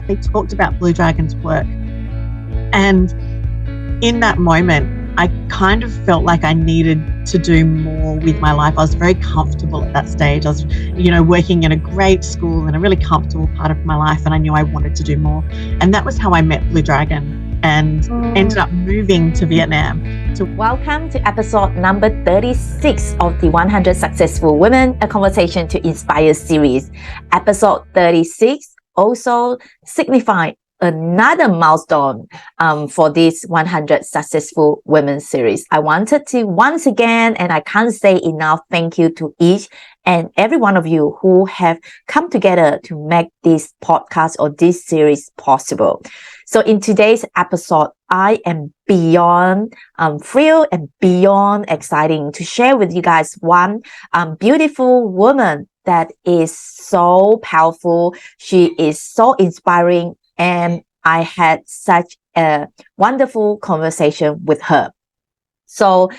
they talked about Blue Dragon's work. And in that moment, I kind of felt like I needed to do more with my life. I was very comfortable at that stage. I was, working in a great school in a really comfortable part of my life, and I knew I wanted to do more. And that was how I met Blue Dragon and ended up moving to Vietnam. Welcome to episode number 36 of the 100 Successful Women, a Conversation to Inspire series. Episode 36 also signifies another milestone for this 100 Successful Women series. I wanted to once again, and I can't say enough, thank you to each and every one of you who have come together to make this podcast or this series possible. So in today's episode, I am beyond thrilled and beyond exciting to share with you guys one beautiful woman that is so powerful. She is so inspiring, and I had such a wonderful conversation with her. So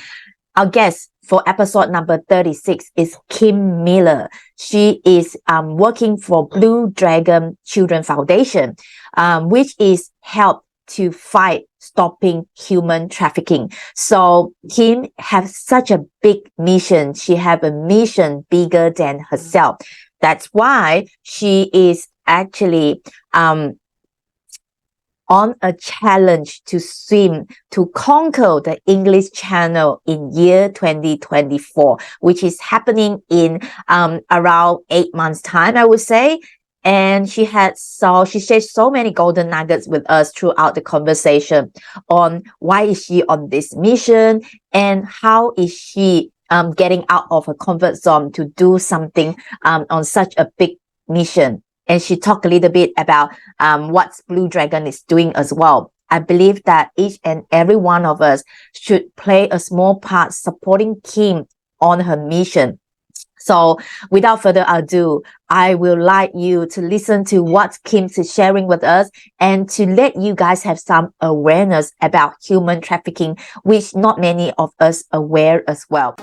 our guest for episode number 36 is Kim Miller. She is working for Blue Dragon Children Foundation, which is help to fight stopping human trafficking. So Kim has such a big mission. She has a mission bigger than herself. That's why she is actually on a challenge to swim to conquer the English Channel in year 2024, which is happening in around 8 months' time, I would say. And she shared so many golden nuggets with us throughout the conversation on why is she on this mission and how is she getting out of her comfort zone to do something on such a big mission. And she talked a little bit about what Blue Dragon is doing as well. I believe that each and every one of us should play a small part supporting Kim on her mission. So without further ado, I will like you to listen to what Kim is sharing with us and to let you guys have some awareness about human trafficking, which not many of us are aware as well.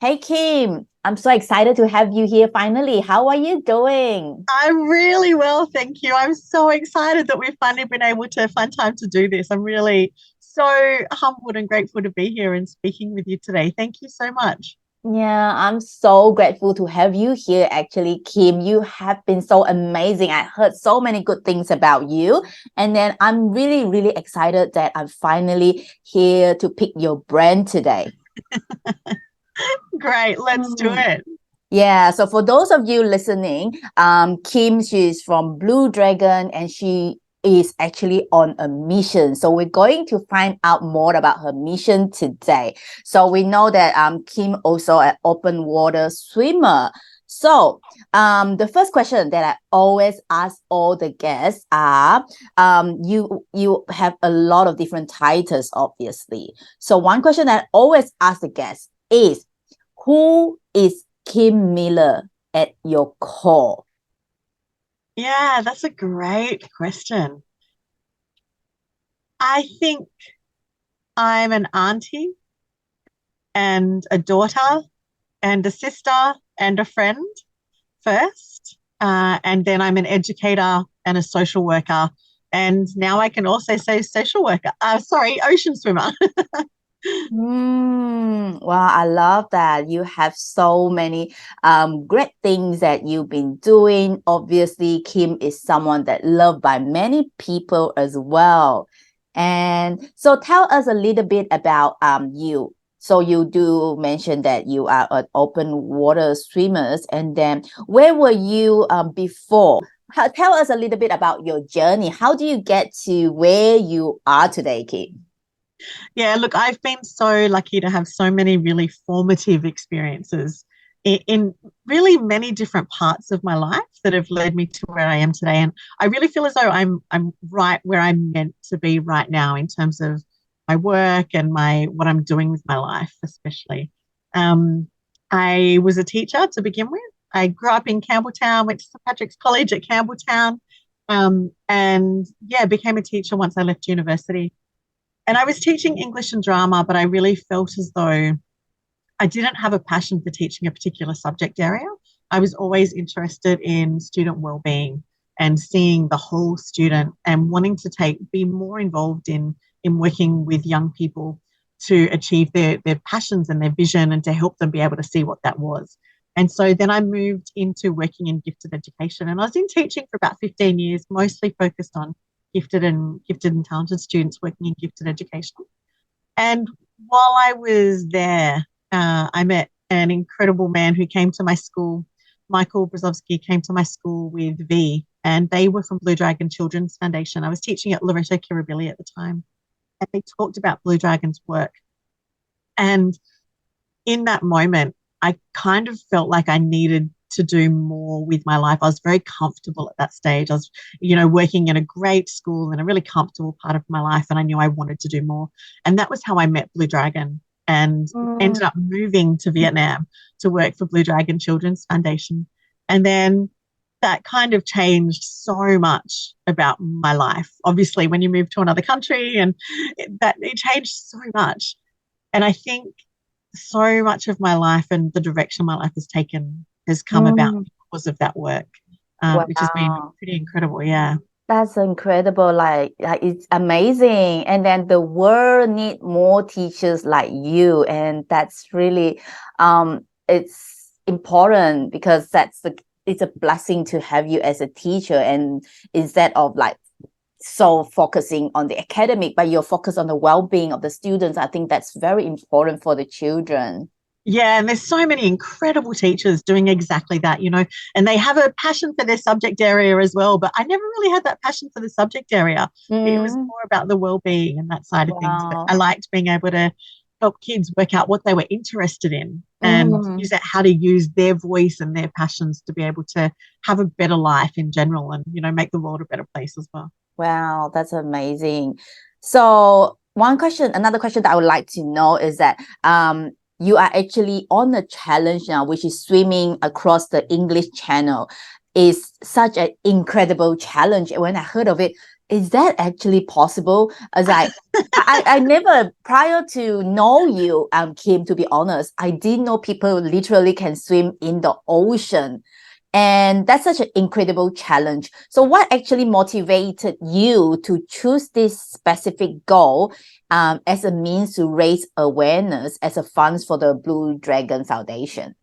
Hey Kim, I'm so excited to have you here finally. How are you doing? I'm really well, thank you. I'm so excited that we've finally been able to find time to do this. I'm really so humbled and grateful to be here and speaking with you today. Thank you so much. Yeah, I'm so grateful to have you here actually, Kim. You have been so amazing. I heard so many good things about you. And then I'm really, really excited that I'm finally here to pick your brain today. Great, let's do it. Yeah, so for those of you listening, Kim, she's from Blue Dragon and she is actually on a mission. So we're going to find out more about her mission today. So we know that Kim also an open water swimmer. So the first question that I always ask all the guests are, you have a lot of different titles, obviously. So one question that I always ask the guests is, who is Kim Miller at your core? Yeah, that's a great question. I think I'm an auntie and a daughter and a sister and a friend first. And then I'm an educator and a social worker. And now I can also say social worker. Ocean swimmer. Wow, I love that. You have so many great things that you've been doing. Obviously, Kim is someone that loved by many people as well. And so tell us a little bit about you. So you do mention that you are an open water swimmers, and then where were you before tell us a little bit about your journey. How do you get to where you are today, Kate? Yeah, look, I've been so lucky to have so many really formative experiences in really many different parts of my life that have led me to where I am today. And I really feel as though I'm right where I'm meant to be right now in terms of my work and my what I'm doing with my life, especially. Um, I was a teacher to begin with. I grew up in Campbelltown, went to St Patrick's College at Campbelltown, and yeah, became a teacher once I left university. And I was teaching English and drama, but I really felt as though I didn't have a passion for teaching a particular subject area. I was always interested in student well-being and seeing the whole student and wanting to be more involved in working with young people to achieve their passions and their vision and to help them be able to see what that was. And so then I moved into working in gifted education, and I was in teaching for about 15 years, mostly focused on gifted and talented students working in gifted education. And while I was there, I met an incredible man who came to my school. Michael Brzozowski came to my school with V, and they were from Blue Dragon Children's Foundation. I was teaching at Loreto Kirribilli at the time, and they talked about Blue Dragon's work. And in that moment, I kind of felt like I needed to do more with my life. I was very comfortable at that stage. I was, working in a great school in a really comfortable part of my life, and I knew I wanted to do more. And that was how I met Blue Dragon and ended up moving to Vietnam to work for Blue Dragon Children's Foundation. And then that kind of changed so much about my life. Obviously, when you move to another country, and it changed so much. And I think so much of my life and the direction my life has taken has come about because of that work, which has been pretty incredible. Yeah. That's incredible. Like it's amazing. And then the world need more teachers like you. And that's really, it's important because it's a blessing to have you as a teacher. And instead of like so focusing on the academic, but you're focused on the well-being of the students. I think that's very important for the children. Yeah, and there's so many incredible teachers doing exactly that, and they have a passion for their subject area as well. But I never really had that passion for the subject area. It was more about the well-being and that side of things. But I liked being able to help kids work out what they were interested in and use how to use their voice and their passions to be able to have a better life in general and, make the world a better place as well. Wow, that's amazing. So another question that I would like to know is that you are actually on a challenge now, which is swimming across the English Channel. Is such an incredible challenge. When I heard of it, is that actually possible? As I never, prior to know you, Kim, to be honest, I didn't know people literally can swim in the ocean. And that's such an incredible challenge. So what actually motivated you to choose this specific goal as a means to raise awareness as a funds for the Blue Dragon Foundation?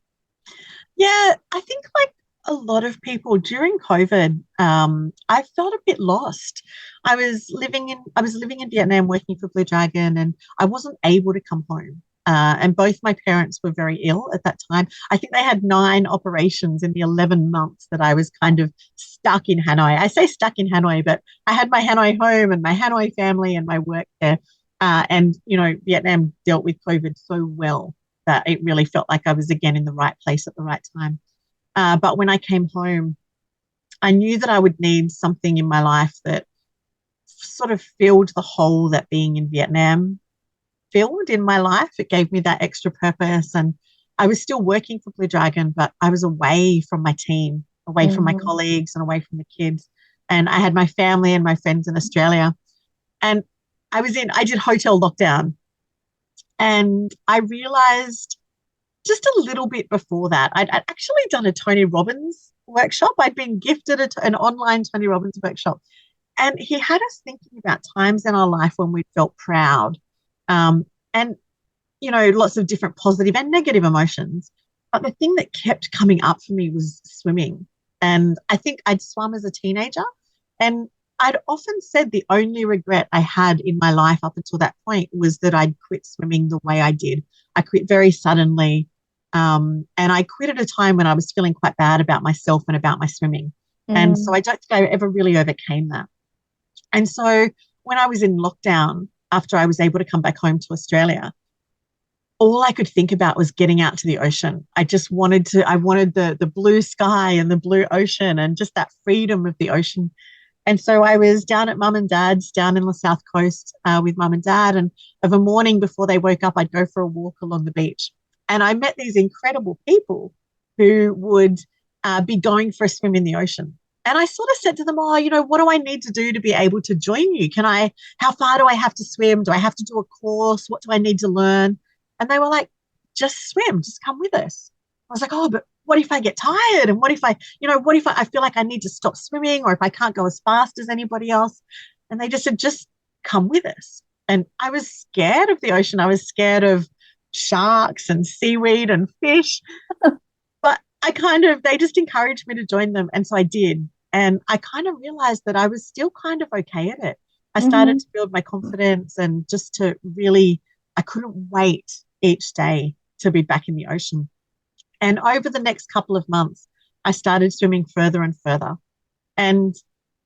Yeah, I think like a lot of people during COVID, I felt a bit lost. I was living in Vietnam working for Blue Dragon, and I wasn't able to come home. And both my parents were very ill at that time. I think they had 9 operations in the 11 months that I was kind of stuck in Hanoi. I say stuck in Hanoi, but I had my Hanoi home and my Hanoi family and my work there. And, Vietnam dealt with COVID so well that it really felt like I was again in the right place at the right time. But when I came home, I knew that I would need something in my life that sort of filled the hole that being in Vietnam filled in my life. It gave me that extra purpose, and I was still working for Blue Dragon, but I was away from my team, away from my colleagues and away from the kids. And I had my family and my friends in Australia, and I did hotel lockdown, and I realized just a little bit before that, I'd actually done a Tony Robbins workshop. I'd been gifted an online Tony Robbins workshop, and he had us thinking about times in our life when we felt proud. And, lots of different positive and negative emotions. But the thing that kept coming up for me was swimming. And I think I'd swum as a teenager. And I'd often said the only regret I had in my life up until that point was that I'd quit swimming the way I did. I quit very suddenly. And I quit at a time when I was feeling quite bad about myself and about my swimming. And so I don't think I ever really overcame that. And so when I was in lockdown, after I was able to come back home to Australia, all I could think about was getting out to the ocean. I wanted the blue sky and the blue ocean and just that freedom of the ocean. And so I was down at mum and dad's down in the South Coast with mum and dad. And of a morning before they woke up, I'd go for a walk along the beach. And I met these incredible people who would be going for a swim in the ocean. And I sort of said to them, oh, what do I need to do to be able to join you? How far do I have to swim? Do I have to do a course? What do I need to learn? And they were like, just swim, just come with us. I was like, oh, but what if I get tired? And what if I feel like I need to stop swimming, or if I can't go as fast as anybody else? And they just said, just come with us. And I was scared of the ocean. I was scared of sharks and seaweed and fish. But they just encouraged me to join them. And so I did. And I kind of realized that I was still kind of okay at it. I started to build my confidence and just to really, I couldn't wait each day to be back in the ocean. And over the next couple of months, I started swimming further and further. And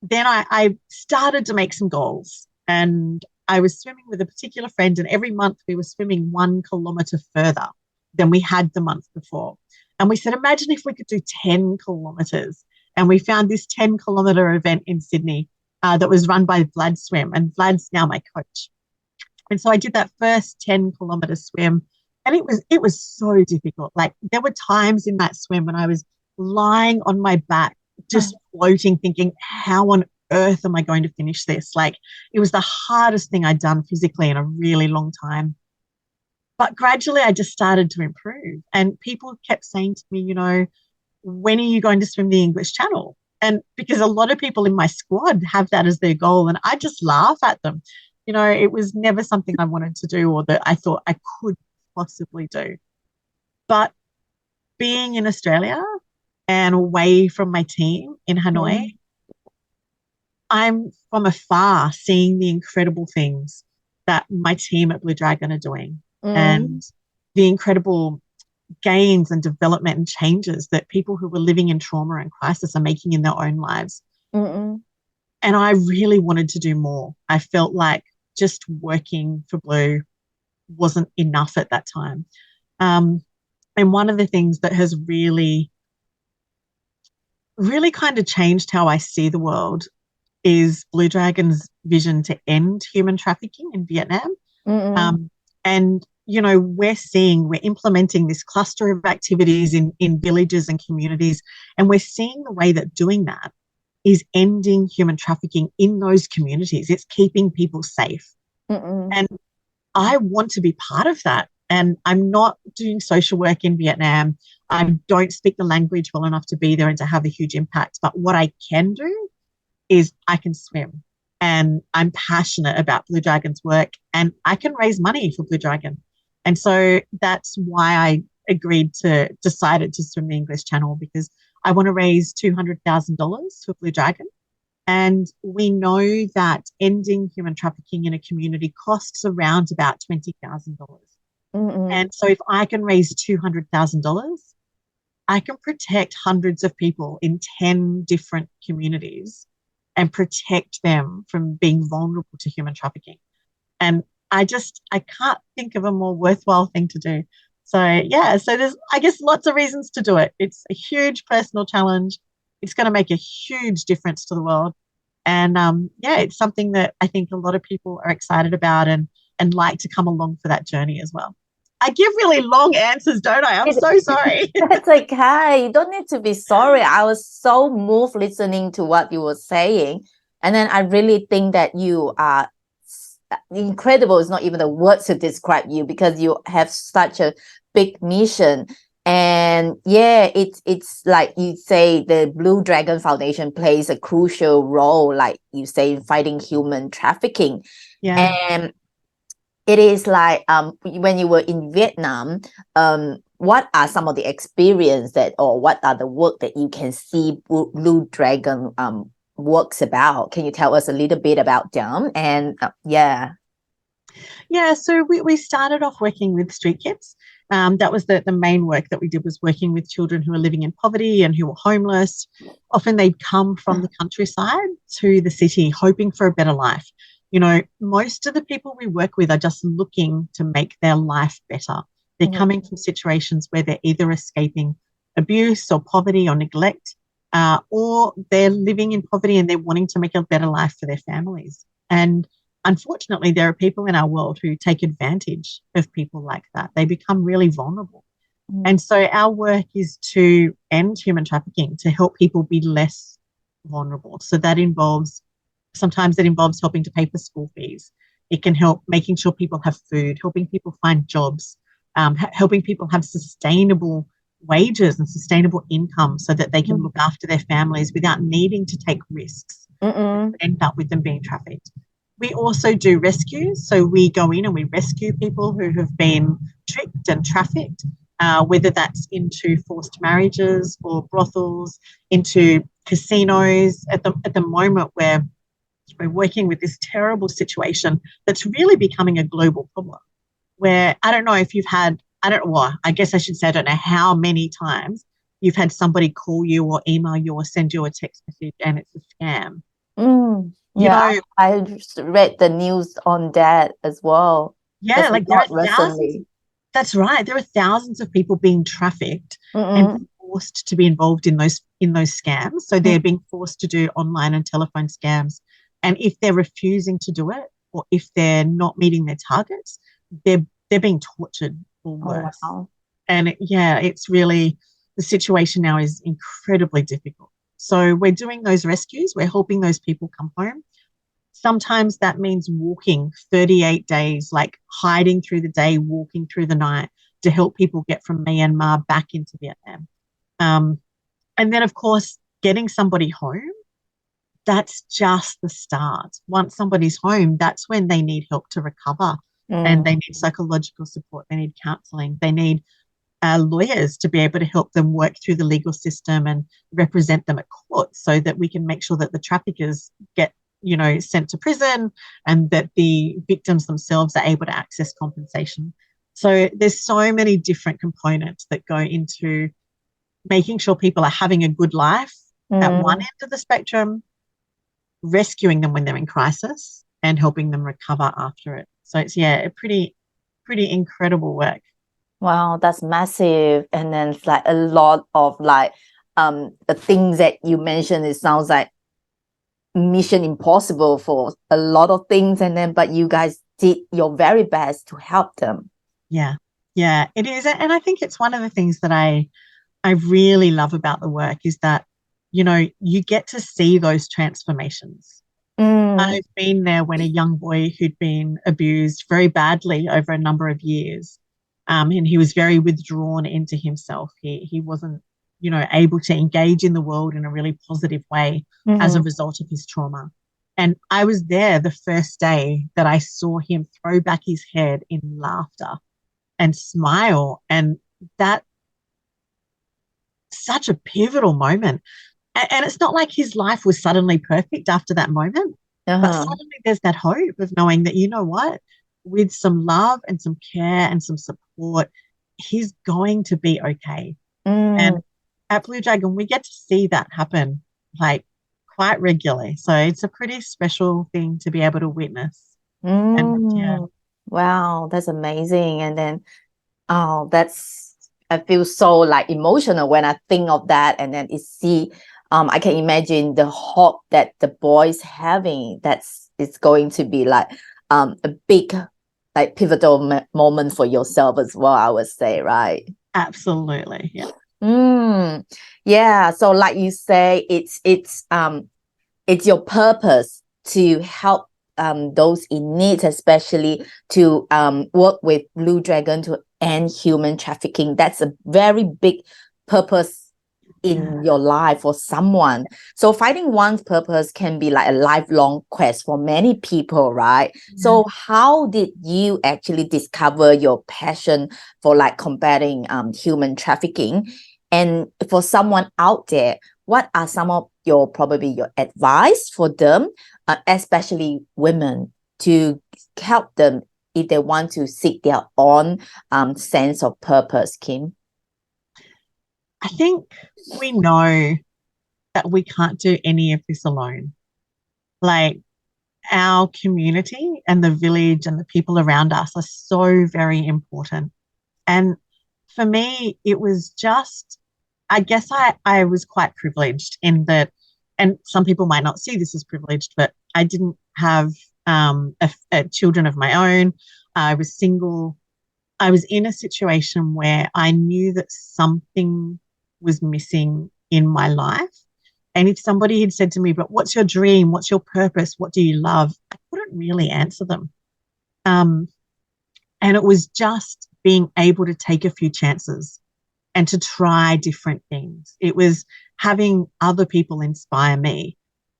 then I started to make some goals. And I was swimming with a particular friend, and every month we were swimming 1 kilometer further than we had the month before. And we said, imagine if we could do 10 kilometers. And we found this 10-kilometer event in Sydney that was run by Vlad Swim. And Vlad's now my coach. And so I did that first 10-kilometer swim. And it was so difficult. Like, there were times in that swim when I was lying on my back, just floating, thinking, how on earth am I going to finish this? Like, it was the hardest thing I'd done physically in a really long time. But gradually I just started to improve. And people kept saying to me, when are you going to swim the English Channel? And because a lot of people in my squad have that as their goal, and I just laugh at them. It was never something I wanted to do or that I thought I could possibly do. But being in Australia and away from my team in Hanoi, I'm from afar seeing the incredible things that my team at Blue Dragon are doing and the incredible gains and development and changes that people who were living in trauma and crisis are making in their own lives. And I really wanted to do more. I felt like just working for Blue wasn't enough at that time. And one of the things that has really, really kind of changed how I see the world is Blue Dragon's vision to end human trafficking in Vietnam. And we're implementing this cluster of activities in villages and communities, and we're seeing the way that doing that is ending human trafficking in those communities. It's keeping people safe. And I want to be part of that. And I'm not doing social work in Vietnam. I don't speak the language well enough to be there and to have a huge impact. But what I can do is I can swim, and I'm passionate about Blue Dragon's work, and I can raise money for Blue Dragon. And so that's why I decided to swim the English Channel, because I want to raise $200,000 for Blue Dragon. And we know that ending human trafficking in a community costs around about $20,000. And so if I can raise $200,000, I can protect hundreds of people in 10 different communities and protect them from being vulnerable to human trafficking. And I can't think of a more worthwhile thing to do. So there's, I guess, lots of reasons to do it. It's a huge personal challenge. It's going to make a huge difference to the world. And it's something that I think a lot of people are excited about and like to come along for that journey as well. I give really long answers, don't I? I'm so sorry. That's okay. You don't need to be sorry. I was so moved listening to what you were saying. And then I really think that you are incredible. Is not even the words to describe you, because you have such a big mission. And it's like you say, the Blue Dragon Foundation plays a crucial role, like you say, in fighting human trafficking. And it is like when you were in Vietnam, what are some of the experience or what are the work that you can see Blue Dragon works about? Can you tell us a little bit about them? And so we started off working with street kids. That was the main work that we did, was working with children who are living in poverty and who are homeless. Often they'd come from the countryside to the city hoping for a better life. You know, most of the people we work with are just looking to make their life better. They're coming from situations where they're either escaping abuse or poverty or neglect, or they're living in poverty and they're wanting to make a better life for their families. And unfortunately, there are people in our world who take advantage of people like that. They become really vulnerable. And so our work is to end human trafficking, to help people be less vulnerable. So that involves, sometimes it involves helping to pay for school fees. It can help making sure people have food, helping people find jobs, helping people have sustainable wages and sustainable income so that they can look after their families without needing to take risks and end up with them being trafficked. We also do rescues. So we go in and we rescue people who have been tricked and trafficked, whether that's into forced marriages or brothels, into casinos. At the moment, we're working with this terrible situation that's really becoming a global problem, where I don't know if you've had, I guess I should say, I don't know how many times you've had somebody call you or email you or send you a text message and it's a scam. You know, I just read the news on that as well. Yeah, like there are thousands. That's right. There are thousands of people being trafficked and forced to be involved in those scams. So they're being forced to do online and telephone scams. And if they're refusing to do it, or if they're not meeting their targets, they're being tortured or worse. Wow. And it's really, the situation now is incredibly difficult. So we're doing those rescues. We're helping those people come home. Sometimes that means walking 38 days, like hiding through the day, walking through the night, to help people get from Myanmar back into Vietnam. And then, of course, getting somebody home, that's just the start. Once somebody's home, that's when they need help to recover. And they need psychological support. They need counselling. They need lawyers to be able to help them work through the legal system and represent them at court, so that we can make sure that the traffickers get, you know, sent to prison and that the victims themselves are able to access compensation. So there's so many different components that go into making sure people are having a good life at one end of the spectrum, rescuing them when they're in crisis, and helping them recover after it. So it's a pretty incredible work. Wow, that's massive. And then it's like a lot of like the things that you mentioned, it sounds like mission impossible for a lot of things, and then but you guys did your very best to help them. Yeah, it is. And I think it's one of the things that I really love about the work is that, you know, you get to see those transformations. I've been there when a young boy who'd been abused very badly over a number of years, and he was very withdrawn into himself. He wasn't, you know, able to engage in the world in a really positive way as a result of his trauma. And I was there the first day that I saw him throw back his head in laughter and smile. And that, such a pivotal moment. And it's not like his life was suddenly perfect after that moment, but suddenly there's that hope of knowing that, you know what, with some love and some care and some support, he's going to be okay. And at Blue Dragon, we get to see that happen like quite regularly. So it's a pretty special thing to be able to witness. And, wow, that's amazing. And then, I feel so like emotional when I think of that. And then I can imagine the hope that the boy's having. It's going to be like a big, like pivotal moment for yourself as well, I would say, right? Absolutely. Yeah. Yeah. So like you say, it's your purpose to help those in need, especially to work with Blue Dragon to end human trafficking. That's a very big purpose in your life for someone. So finding one's purpose can be like a lifelong quest for many people, right? So how did you actually discover your passion for like combating human trafficking? And for someone out there, what are some of your advice for them, especially women, to help them if they want to seek their own sense of purpose, Kim? I think we know that we can't do any of this alone. Like, our community and the village and the people around us are so very important. And for me, it was just, I guess I was quite privileged in that, and some people might not see this as privileged, but I didn't have children of my own. I was single. I was in a situation where I knew that something was missing in my life. And if somebody had said to me, but what's your dream? What's your purpose? What do you love? I couldn't really answer them. And it was just being able to take a few chances and to try different things. It was having other people inspire me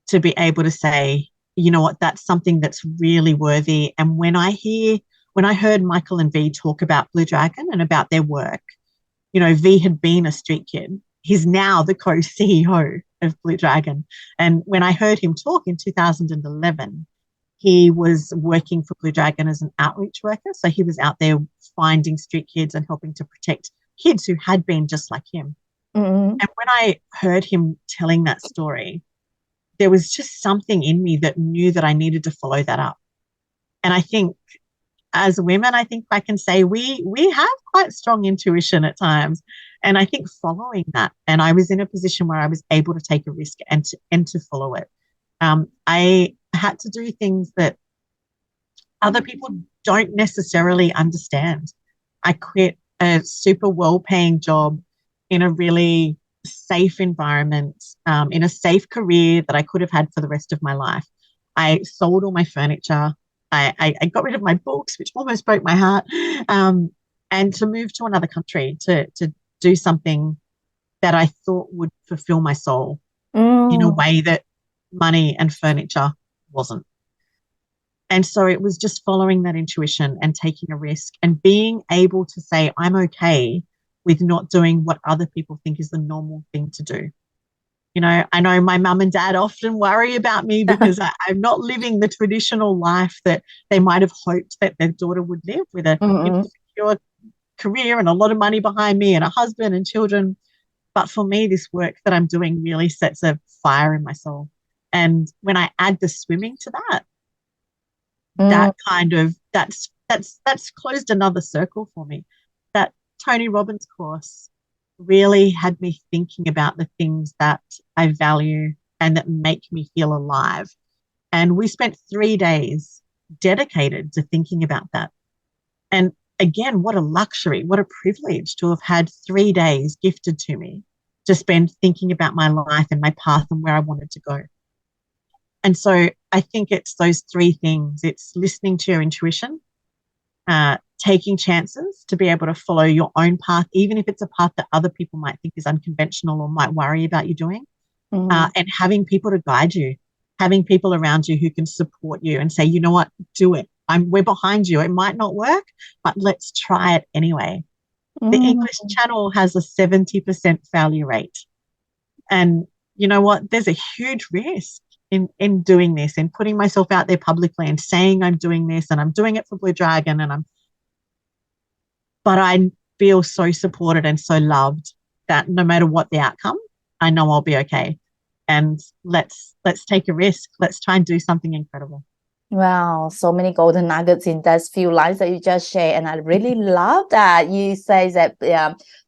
to be able to say, you know what, that's something that's really worthy. And when I heard Michael and V talk about Blue Dragon and about their work, you know, V had been a street kid. He's now the co-CEO of Blue Dragon. And when I heard him talk in 2011, he was working for Blue Dragon as an outreach worker. So he was out there finding street kids and helping to protect kids who had been just like him. Mm-hmm. And when I heard him telling that story, there was just something in me that knew that I needed to follow that up. And I think as women, I think I can say we have quite strong intuition at times. And I think following that, and I was in a position where I was able to take a risk and to follow it. I had to do things that other people don't necessarily understand. I quit a super well-paying job in a really safe environment, in a safe career that I could have had for the rest of my life. I sold all my furniture. I got rid of my books, which almost broke my heart, and to move to another country to do something that I thought would fulfill my soul in a way that money and furniture wasn't. And so it was just following that intuition and taking a risk and being able to say, I'm okay with not doing what other people think is the normal thing to do. You know, I know my mum and dad often worry about me because I'm not living the traditional life that they might have hoped that their daughter would live, with a secure career and a lot of money behind me and a husband and children. But for me, this work that I'm doing really sets a fire in my soul. And when I add the swimming to that, that kind of, that's closed another circle for me. That Tony Robbins course really had me thinking about the things that I value and that make me feel alive. And we spent 3 days dedicated to thinking about that. And again, what a luxury, what a privilege to have had 3 days gifted to me to spend thinking about my life and my path and where I wanted to go. And so I think it's those three things. It's listening to your intuition, taking chances to be able to follow your own path, even if it's a path that other people might think is unconventional or might worry about you doing, and having people to guide you, having people around you who can support you and say, you know what, do it. We're behind you. It might not work, but let's try it anyway. The English channel has a 70% failure rate. And you know what? There's a huge risk in doing this, in putting myself out there publicly and saying I'm doing this and I'm doing it for Blue Dragon but I feel so supported and so loved that no matter what the outcome, I know I'll be okay. And let's take a risk. Let's try and do something incredible. Wow, so many golden nuggets in those few lines that you just shared. And I really love that you say that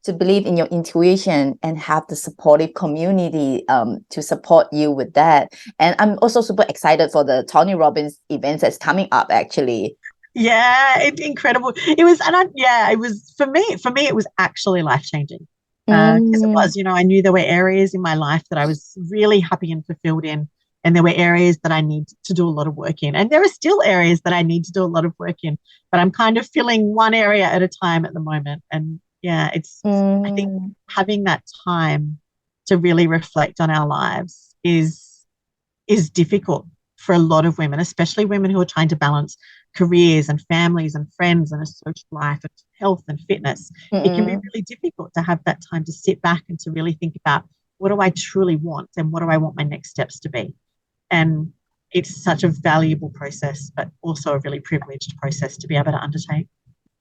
to believe in your intuition and have the supportive community to support you with that. And I'm also super excited for the Tony Robbins events that's coming up, actually. Yeah, it's incredible. It was, it was, for me, it was actually life-changing. Because it was, you know, I knew there were areas in my life that I was really happy and fulfilled in. And there were areas that I need to do a lot of work in. And there are still areas that I need to do a lot of work in. But I'm kind of filling one area at a time at the moment. And yeah, it's, I think having that time to really reflect on our lives is difficult for a lot of women, especially women who are trying to balance careers and families and friends and a social life and health and fitness. It can be really difficult to have that time to sit back and to really think about, what do I truly want and what do I want my next steps to be? And it's such a valuable process, but also a really privileged process to be able to undertake.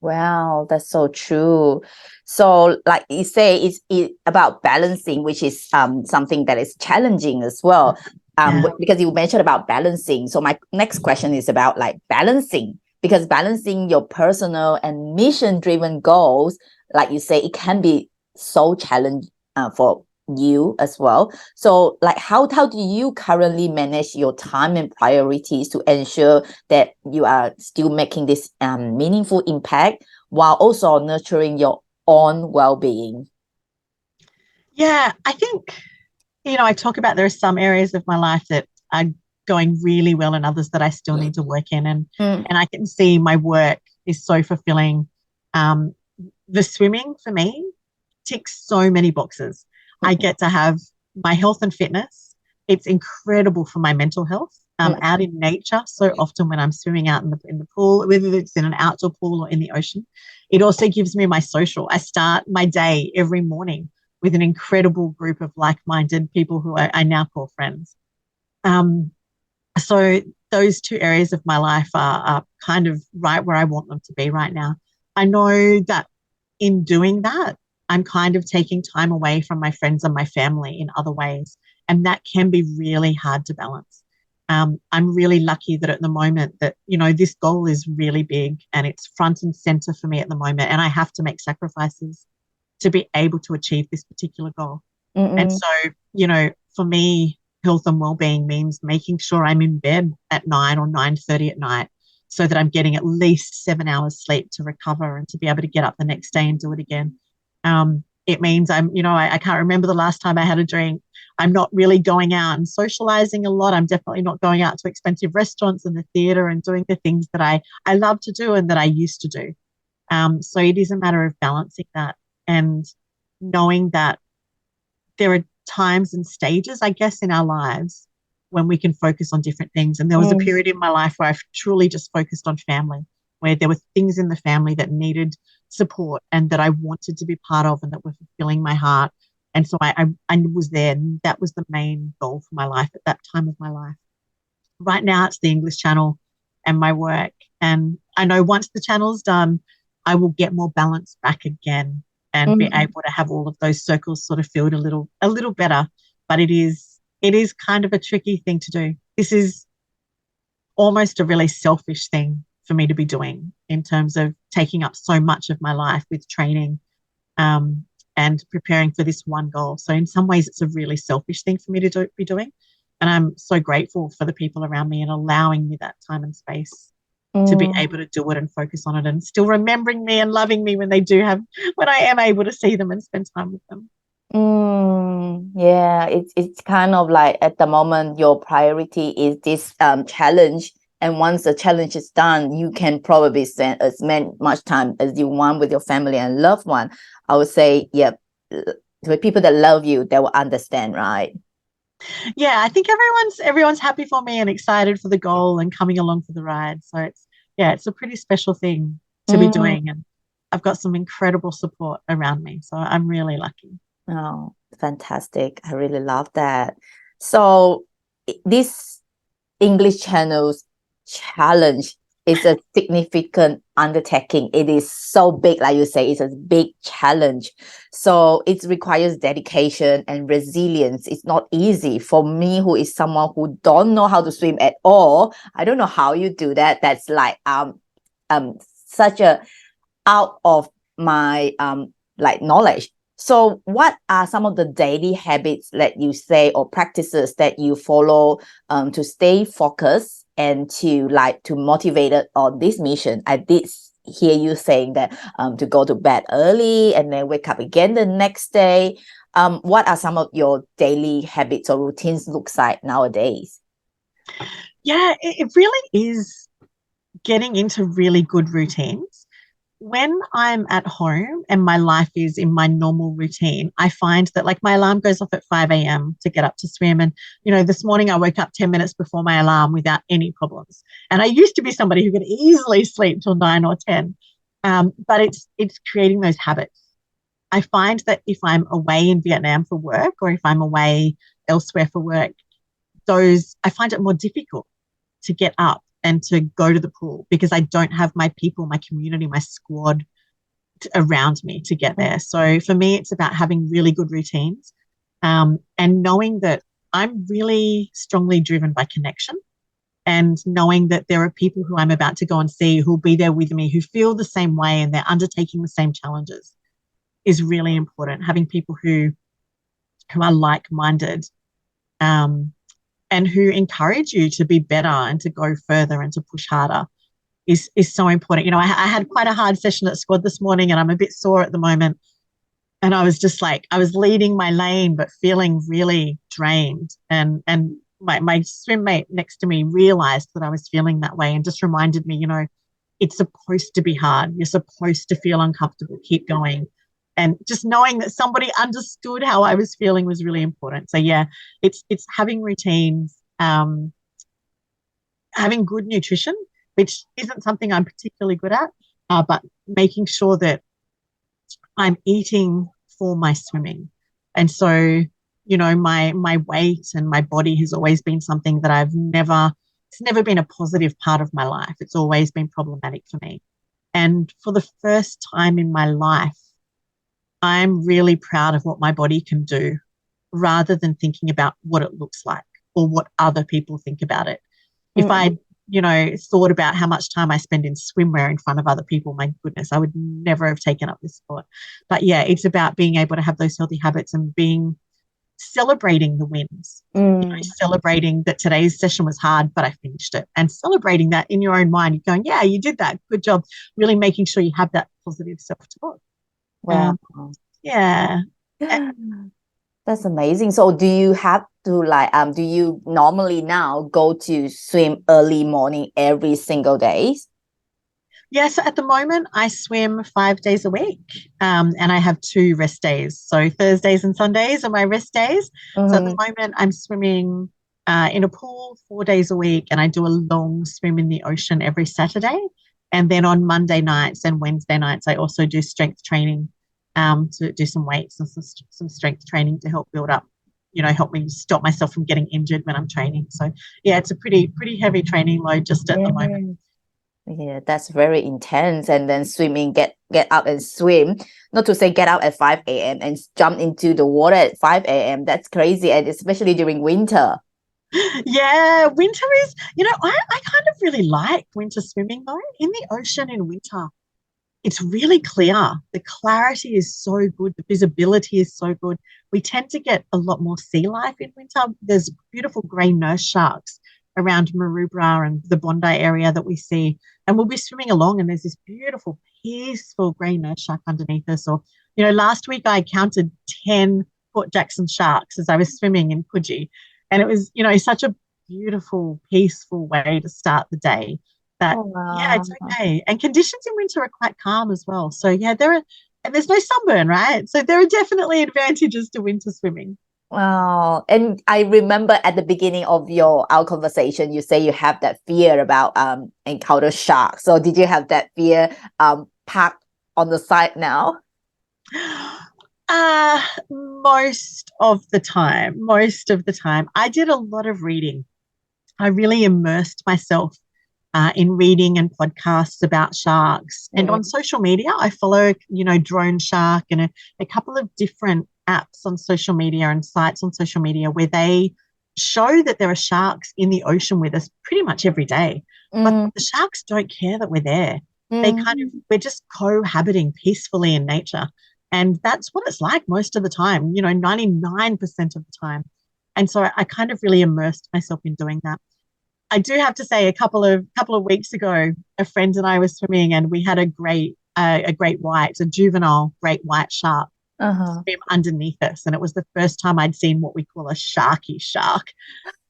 Wow, that's so true. So like you say, it's about balancing, which is something that is challenging as well. Because you mentioned about balancing. So my next question is about like balancing, because balancing your personal and mission-driven goals, like you say, it can be so challenging for you as well. So like how do you currently manage your time and priorities to ensure that you are still making this meaningful impact while also nurturing your own well-being? Yeah, I think, I talk about there are some areas of my life that are going really well and others that I still need to work in. And I can see my work is so fulfilling. The swimming for me ticks so many boxes. I get to have my health and fitness. It's incredible for my mental health. Out in nature, so often when I'm swimming out in the pool, whether it's in an outdoor pool or in the ocean, it also gives me my social. I start my day every morning with an incredible group of like-minded people who I now call friends. So those two areas of my life are kind of right where I want them to be right now. I know that in doing that, I'm kind of taking time away from my friends and my family in other ways. And that can be really hard to balance. I'm really lucky that at the moment that, this goal is really big and it's front and center for me at the moment. And I have to make sacrifices to be able to achieve this particular goal. And so, for me, health and well-being means making sure I'm in bed at 9 or 9:30 at night so that I'm getting at least 7 hours sleep to recover and to be able to get up the next day and do it again. It means I can't remember the last time I had a drink. I'm not really going out and socializing a lot. I'm definitely not going out to expensive restaurants and the theater and doing the things that I love to do and that I used to do. So it is a matter of balancing that and knowing that there are times and stages, I guess, in our lives when we can focus on different things. And there was a period in my life where I truly just focused on family, where there were things in the family that needed support and that I wanted to be part of and that were fulfilling my heart. And so I was there, and that was the main goal for my life at that time of my life. Right now it's the English channel and my work. And I know once the channel's done, I will get more balance back again and be able to have all of those circles sort of filled a little better. But it is kind of a tricky thing to do. This is almost a really selfish thing for me to be doing in terms of taking up so much of my life with training and preparing for this one goal. So in some ways, it's a really selfish thing for me to be doing. And I'm so grateful for the people around me and allowing me that time and space to be able to do it and focus on it and still remembering me and loving me when I am able to see them and spend time with them. Yeah, it's kind of like at the moment your priority is this challenge, and once the challenge is done, you can probably spend as much time as you want with your family and loved one. I would say, yeah, the people that love you, they will understand, right? Yeah, I think everyone's happy for me and excited for the goal and coming along for the ride. So it's a pretty special thing to be doing, and I've got some incredible support around me. So I'm really lucky. Oh, fantastic. I really love that. So this English channel's challenge is a significant undertaking. It is so big, like you say, it's a big challenge. So it requires dedication and resilience. It's not easy for me, who is someone who don't know how to swim at all. I don't know how you do that. That's like such a out of my like knowledge. So what are some of the daily habits that you say or practices that you follow to stay focused and to motivate on this mission? I did hear you saying that to go to bed early and then wake up again the next day. What are some of your daily habits or routines looks like nowadays? Yeah, it really is getting into really good routines. When I'm at home and my life is in my normal routine, I find that like my alarm goes off at 5 a.m. to get up to swim. And, this morning I woke up 10 minutes before my alarm without any problems. And I used to be somebody who could easily sleep till 9 or 10. But it's creating those habits. I find that if I'm away in Vietnam for work or if I'm away elsewhere for work, I find it more difficult to get up and to go to the pool because I don't have my people, my community, my squad around me to get there. So for me, it's about having really good routines, and knowing that I'm really strongly driven by connection, and knowing that there are people who I'm about to go and see who'll be there with me, who feel the same way and they're undertaking the same challenges is really important. Having people who are like-minded, and who encourage you to be better and to go further and to push harder is so important. You know, I had quite a hard session at squad this morning and I'm a bit sore at the moment. And I was just like, I was leading my lane, but feeling really drained. And my swim mate next to me realized that I was feeling that way and just reminded me, you know, it's supposed to be hard. You're supposed to feel uncomfortable. Keep going. And just knowing that somebody understood how I was feeling was really important. So yeah, it's having routines, having good nutrition, which isn't something I'm particularly good at, but making sure that I'm eating for my swimming. And so, you know, my weight and my body has always been something that it's never been a positive part of my life. It's always been problematic for me. And for the first time in my life, I'm really proud of what my body can do rather than thinking about what it looks like or what other people think about it. If I, you know, thought about how much time I spend in swimwear in front of other people, my goodness, I would never have taken up this sport. But yeah, it's about being able to have those healthy habits and celebrating the wins, you know, celebrating that today's session was hard, but I finished it, and celebrating that in your own mind. You're going, yeah, you did that. Good job. Really making sure you have that positive self-talk. Wow. Yeah. That's amazing. So do you have to do you normally now go to swim early morning every single day? Yeah, so at the moment I swim 5 days a week, and I have 2 rest days. So Thursdays and Sundays are my rest days. So at the moment I'm swimming in a pool 4 days a week, and I do a long swim in the ocean every Saturday. And then on Monday nights and Wednesday nights, I also do strength training, to do some weights and some strength training to help build up, you know, help me stop myself from getting injured when I'm training. So yeah, it's a pretty heavy training load just at the moment. Yeah, that's very intense. And then swimming, get up and swim. Not to say get out at 5 a.m. and jump into the water at 5 a.m. That's crazy. And especially during winter. Yeah, winter is, you know, I kind of really like winter swimming though. In the ocean in winter, it's really clear. The clarity is so good. The visibility is so good. We tend to get a lot more sea life in winter. There's beautiful grey nurse sharks around Maroubra and the Bondi area that we see. And we'll be swimming along and there's this beautiful, peaceful grey nurse shark underneath us. Or, you know, last week I counted 10 Port Jackson sharks as I was swimming in 𝚘𝚘𝚡. And it was, you know, such a beautiful, peaceful way to start the day. That yeah, it's okay. And conditions in winter are quite calm as well. So yeah, and there's no sunburn, right? So there are definitely advantages to winter swimming. Wow. And I remember at the beginning of our conversation, you say you have that fear about encounter sharks. So did you have that fear parked on the side now? Most of the time. I did a lot of reading. I really immersed myself in reading and podcasts about sharks. And on social media, I follow, you know, Drone Shark and a couple of different apps on social media and sites on social media where they show that there are sharks in the ocean with us pretty much every day. But the sharks don't care that we're there. We're just cohabiting peacefully in nature. And that's what it's like most of the time, you know, 99% of the time. And so I kind of really immersed myself in doing that. I do have to say, a couple of weeks ago, a friend and I were swimming, and we had a great white, a juvenile great white shark swim underneath us, and it was the first time I'd seen what we call a sharky shark,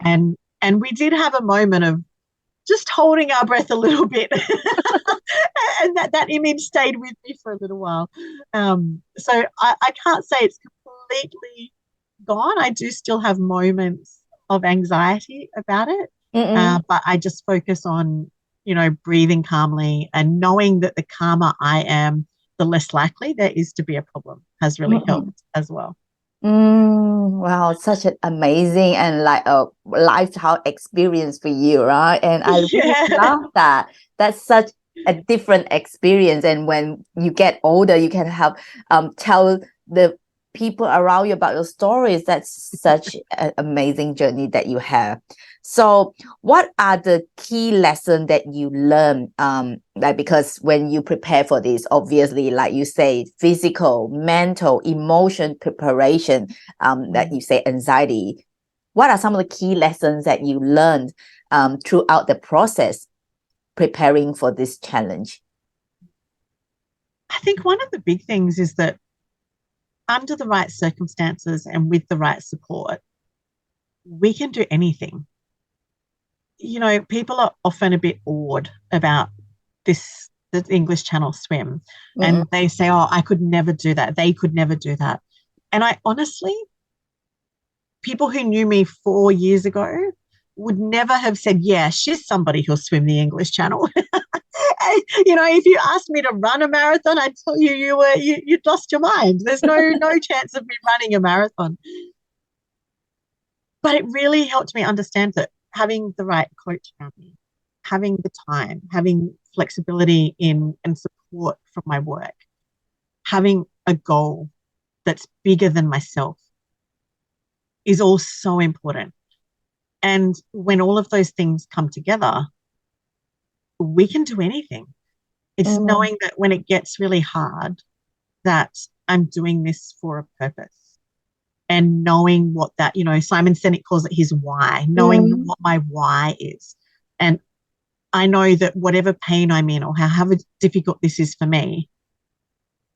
and we did have a moment of just holding our breath a little bit, and that image stayed with me for a little while. So I can't say it's completely gone. I do still have moments of anxiety about it. But I just focus on, you know, breathing calmly and knowing that the calmer I am, the less likely there is to be a problem has really helped as well. Wow, Wow, such an amazing and like a lifetime experience for you, right? And I really love that. That's such a different experience. And when you get older, you can have tell the people around you about your stories. That's such an amazing journey that you have. So what are the key lessons that you learn? Like, because when you prepare for this, obviously, like you say, physical, mental, emotion preparation, that you say anxiety. What are some of the key lessons that you learned throughout the process preparing for this challenge? I think one of the big things is that under the right circumstances and with the right support, we can do anything. You know, people are often a bit awed about the English Channel swim, and they say, oh, I could never do that. They could never do that. And I honestly, people who knew me 4 years ago would never have said, yeah, she's somebody who'll swim the English Channel. You know, if you asked me to run a marathon, I'd tell you you'd lost your mind. There's no chance of me running a marathon. But it really helped me understand that having the right coach around me, having the time, having flexibility in and support from my work, having a goal that's bigger than myself is all so important. And when all of those things come together, we can do anything. It's knowing that when it gets really hard, that I'm doing this for a purpose. And knowing what that, you know, Simon Sinek calls it his why, knowing what my why is. And I know that whatever pain I'm in or however difficult this is for me,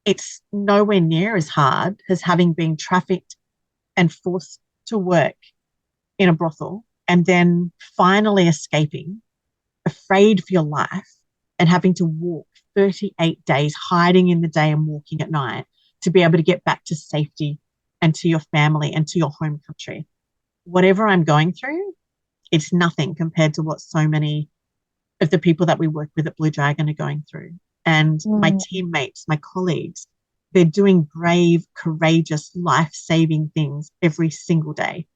it's nowhere near as hard as having been trafficked and forced to work in a brothel and then finally escaping, afraid for your life, and having to walk 38 days, hiding in the day and walking at night to be able to get back to safety and to your family and to your home country. Whatever I'm going through, it's nothing compared to what so many of the people that we work with at Blue Dragon are going through. And my teammates, my colleagues, they're doing brave, courageous, life-saving things every single day.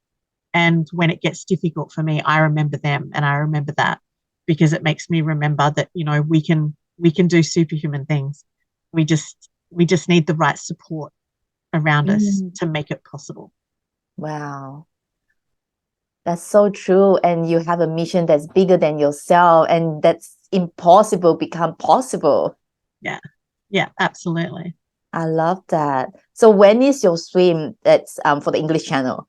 And when it gets difficult for me, I remember them and I remember that, because it makes me remember that, you know, we can do superhuman things. We just need the right support around us to make it possible. Wow. That's so true. And you have a mission that's bigger than yourself, and that's impossible become possible. Yeah. Yeah, absolutely. I love that. So when is your swim that's for the English Channel?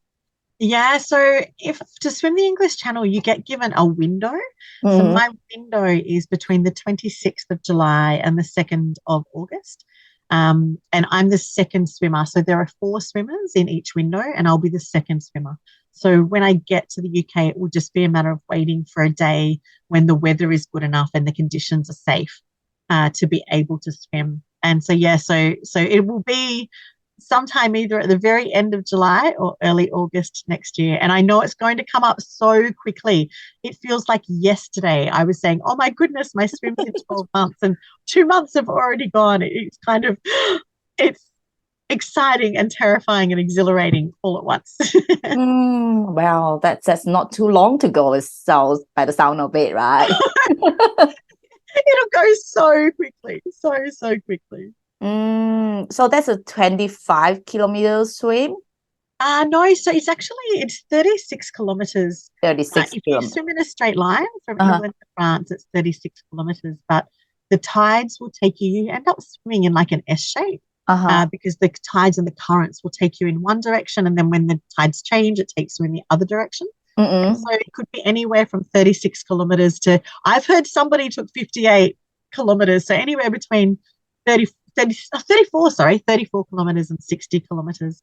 Yeah, so if to swim the English Channel, you get given a window. So my window is between the 26th of July and the 2nd of August. And I'm the second swimmer. So there are 4 swimmers in each window, and I'll be the second swimmer. So when I get to the UK, it will just be a matter of waiting for a day when the weather is good enough and the conditions are safe to be able to swim. And so, yeah, so it will be sometime either at the very end of July or early August next year. And I know it's going to come up so quickly. It feels like yesterday I was saying, oh my goodness, my swim's in 12 months and 2 months have already gone. It's kind of, it's exciting and terrifying and exhilarating all at once. Well, that's not too long to go, it sounds by the sound of it, right? It'll go so quickly, so quickly. So that's a 25-kilometer swim? No, so it's 36 kilometers. 36 if kilometers. you swim in a straight line from England to France, it's 36 kilometers. But the tides will take you, you end up swimming in like an S shape because the tides and the currents will take you in one direction. And then when the tides change, it takes you in the other direction. And so it could be anywhere from 36 kilometers to, I've heard somebody took 58 kilometers. So anywhere between 34 kilometers and 60 kilometers.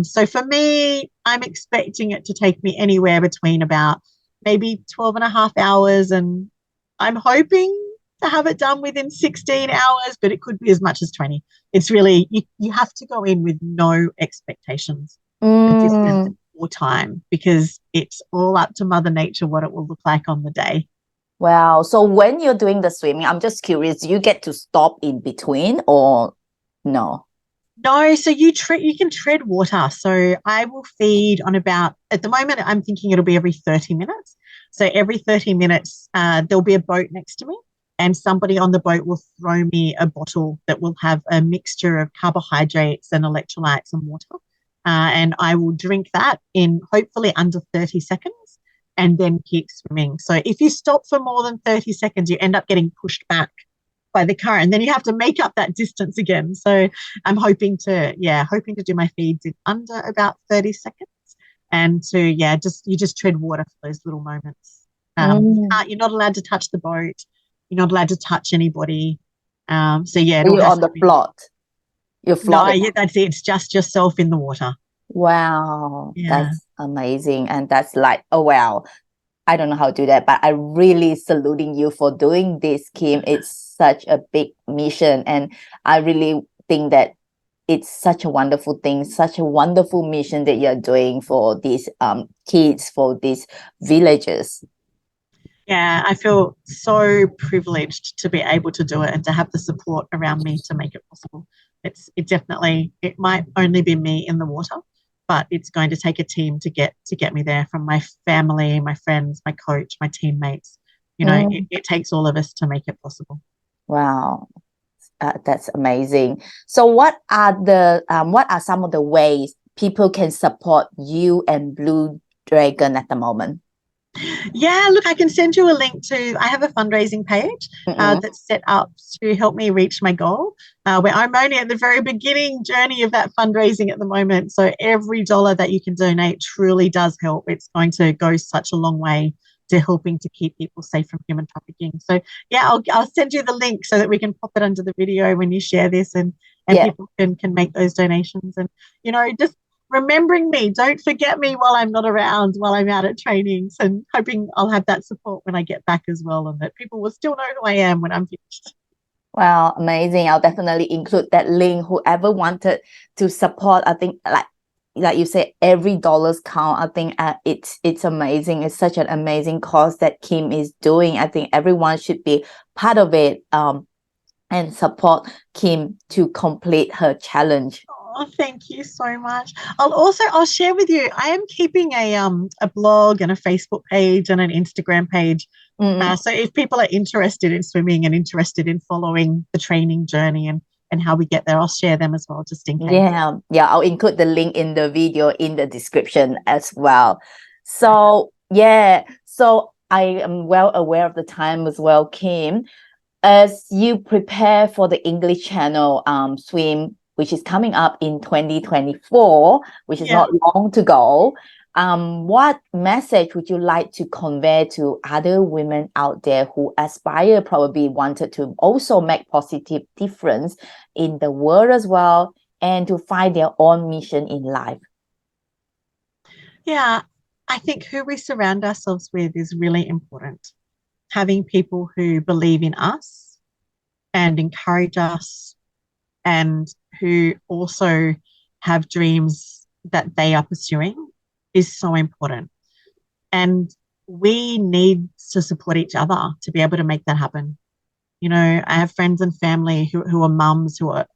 So for me, I'm expecting it to take me anywhere between about maybe 12 and a half hours. And I'm hoping to have it done within 16 hours, but it could be as much as 20. It's really, you have to go in with no expectations for distance or time, because it's all up to Mother Nature what it will look like on the day. Wow. So when you're doing the swimming, I'm just curious, do you get to stop in between or no? No, so you can tread water. So I will feed on about, at the moment, I'm thinking it'll be every 30 minutes. So every 30 minutes, there'll be a boat next to me, and somebody on the boat will throw me a bottle that will have a mixture of carbohydrates and electrolytes and water. And I will drink that in hopefully under 30 seconds and then keep swimming. So if you stop for more than 30 seconds, you end up getting pushed back by the current, and then you have to make up that distance again. So I'm hoping to do my feeds in under about 30 seconds, and to you just tread water for those little moments. You're not allowed to touch the boat, you're not allowed to touch anybody. So it'll You're have on the to be, float. You're no, floating. yeah, that's it. It's just yourself in the water. Wow, Yeah. that's amazing. And that's like, oh, wow. I don't know how to do that, but I really saluting you for doing this, Kim. It's such a big mission. And I really think that it's such a wonderful thing, such a wonderful mission that you're doing for these kids, for these villages. Yeah, I feel so privileged to be able to do it and to have the support around me to make it possible. It might only be me in the water, but it's going to take a team to get me there, from my family, my friends, my coach, my teammates. It takes all of us to make it possible. Wow. That's amazing. So what are some of the ways people can support you and Blue Dragon at the moment? Yeah, look, I can send you a link to, I have a fundraising page that's set up to help me reach my goal, where I'm only at the very beginning journey of that fundraising at the moment. So every dollar that you can donate truly does help. It's going to go such a long way to helping to keep people safe from human trafficking. So I'll send you the link so that we can pop it under the video when you share this, and people can make those donations. And just remembering me, don't forget me while I'm not around, while I'm out at trainings, and hoping I'll have that support when I get back as well, and that people will still know who I am when I'm finished. Wow, amazing. I'll definitely include that link. Whoever wanted to support, I think like you said, every dollars count. I think it's amazing. It's such an amazing cause that Kim is doing. I think everyone should be part of it and support Kim to complete her challenge. Oh, thank you so much. I'll share with you, I am keeping a blog and a Facebook page and an Instagram page. So if people are interested in swimming and interested in following the training journey and how we get there, I'll share them as well, just in case. Yeah, I'll include the link in the video in the description as well. So so I am well aware of the time as well, Kim. As you prepare for the English Channel swim, which is coming up in 2024, which is not long to go, what message would you like to convey to other women out there who aspire, probably wanted to also make positive difference in the world as well, and to find their own mission in life? Yeah, I think who we surround ourselves with is really important. Having people who believe in us and encourage us, and who also have dreams that they are pursuing, is so important. And we need to support each other to be able to make that happen. I have friends and family who are mums, who are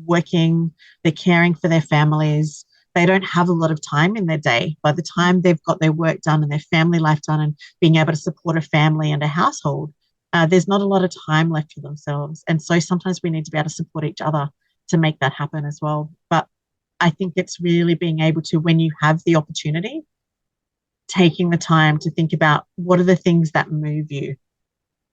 working, they're caring for their families. They don't have a lot of time in their day. By the time they've got their work done and their family life done and being able to support a family and a household, there's not a lot of time left for themselves. And so sometimes we need to be able to support each other to make that happen as well. But I think it's really being able to, when you have the opportunity, taking the time to think about what are the things that move you,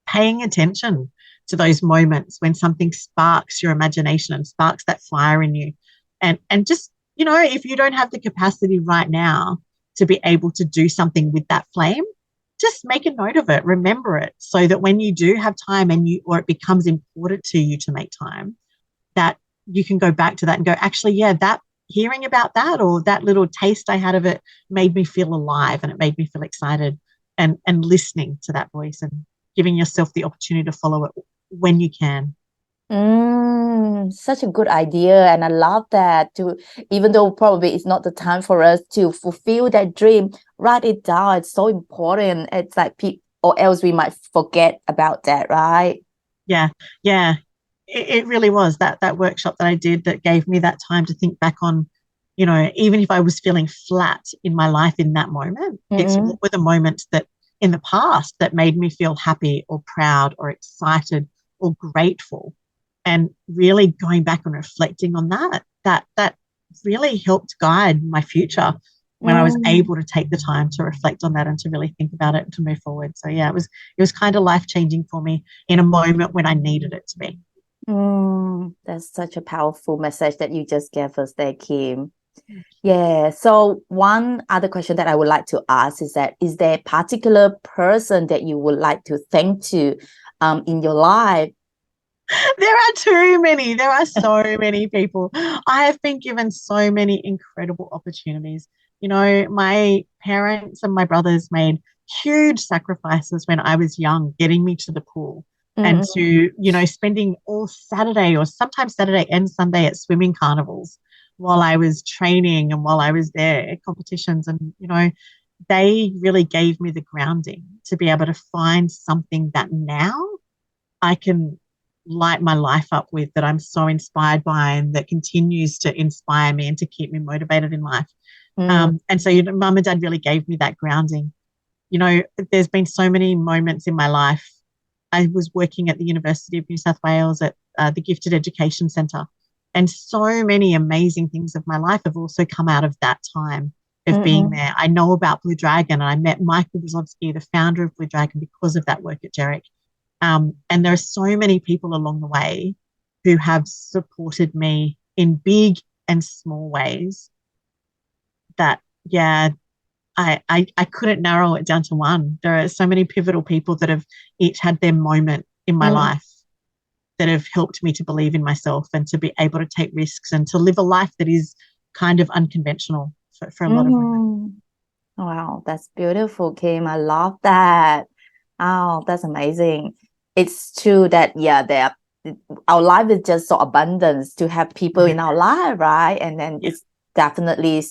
paying attention to those moments when something sparks your imagination and sparks that fire in you. And just, if you don't have the capacity right now to be able to do something with that flame, just make a note of it, remember it, so that when you do have time or it becomes important to you to make time, that you can go back to that and go, actually, that hearing about that, or that little taste I had of it, made me feel alive, and it made me feel excited, and listening to that voice and giving yourself the opportunity to follow it when you can. Such a good idea, and I love that. Even though probably it's not the time for us to fulfill that dream, write it down. It's so important. It's like or else we might forget about that, right? Yeah. it really was that workshop that I did that gave me that time to think back on, even if I was feeling flat in my life in that moment, it's what were the moments that in the past that made me feel happy or proud or excited or grateful, and really going back and reflecting on that really helped guide my future when I was able to take the time to reflect on that and to really think about it and to move forward. So yeah, it was kind of life-changing for me in a moment when I needed it to be. That's such a powerful message that you just gave us there, Kim. Yeah. So one other question that I would like to ask is that, is there a particular person that you would like to thank to in your life? There are too many. There are so many people. I have been given so many incredible opportunities. My parents and my brothers made huge sacrifices when I was young, getting me to the pool and to, spending all Saturday or sometimes Saturday and Sunday at swimming carnivals while I was training and while I was there at competitions. And, they really gave me the grounding to be able to find something that now I can light my life up with, that I'm so inspired by and that continues to inspire me and to keep me motivated in life. And so, mum and dad really gave me that grounding. There's been so many moments in my life. I was working at the University of New South Wales at the Gifted Education Centre, and so many amazing things of my life have also come out of that time of being there. I know about Blue Dragon, and I met Michael Wazowski, the founder of Blue Dragon, because of that work at Jerick. And there are so many people along the way who have supported me in big and small ways that, yeah, I couldn't narrow it down to one. There are so many pivotal people that have each had their moment in my life that have helped me to believe in myself and to be able to take risks and to live a life that is kind of unconventional for a lot of women. Wow, that's beautiful, Kim. I love that. Oh, that's amazing. It's true that, yeah, our life is just so abundant to have people in our life, right? And then it's definitely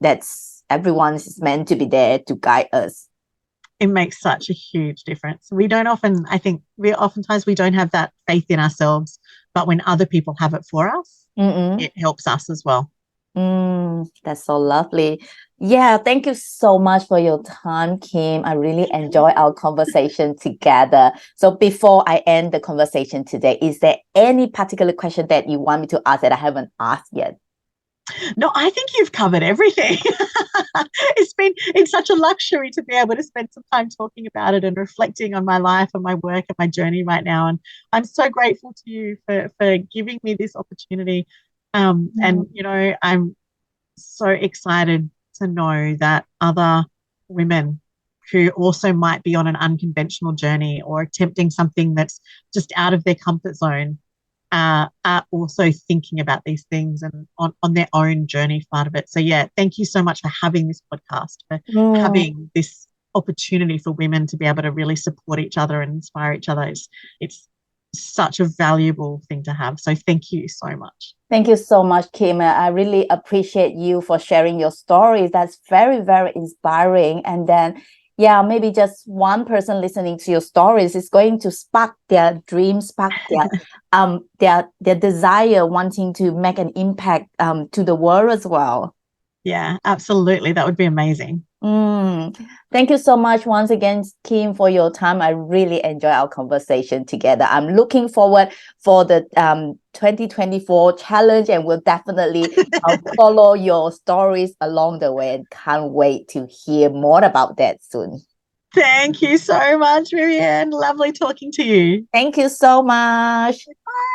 that's everyone's meant to be there to guide us. It makes such a huge difference. We don't often, I think, oftentimes we don't have that faith in ourselves, but when other people have it for us, it helps us as well. That's so lovely. Yeah, thank you so much for your time, Kim. I really enjoyed our conversation together. So before I end the conversation today, is there any particular question that you want me to ask that I haven't asked yet? No, I think you've covered everything. It's such a luxury to be able to spend some time talking about it and reflecting on my life and my work and my journey right now. And I'm so grateful to you for giving me this opportunity. And, I'm so excited to know that other women who also might be on an unconventional journey or attempting something that's just out of their comfort zone are also thinking about these things and on their own journey part of it. So yeah, thank you so much for having this podcast, for having this opportunity for women to be able to really support each other and inspire each other. It's such a valuable thing to have. So thank you so much. Thank you so much, Kim. I really appreciate you for sharing your stories. That's very, very inspiring. And then, yeah, maybe just one person listening to your stories is going to spark their dreams, spark their desire, wanting to make an impact to the world as well. Yeah, absolutely. That would be amazing. Thank you so much once again, Kim, for your time. I really enjoy our conversation together. I'm looking forward for the 2024 challenge, and we'll definitely follow your stories along the way, and can't wait to hear more about that soon. Thank you so much, Vivienne. Lovely talking to you. Thank you so much. Bye.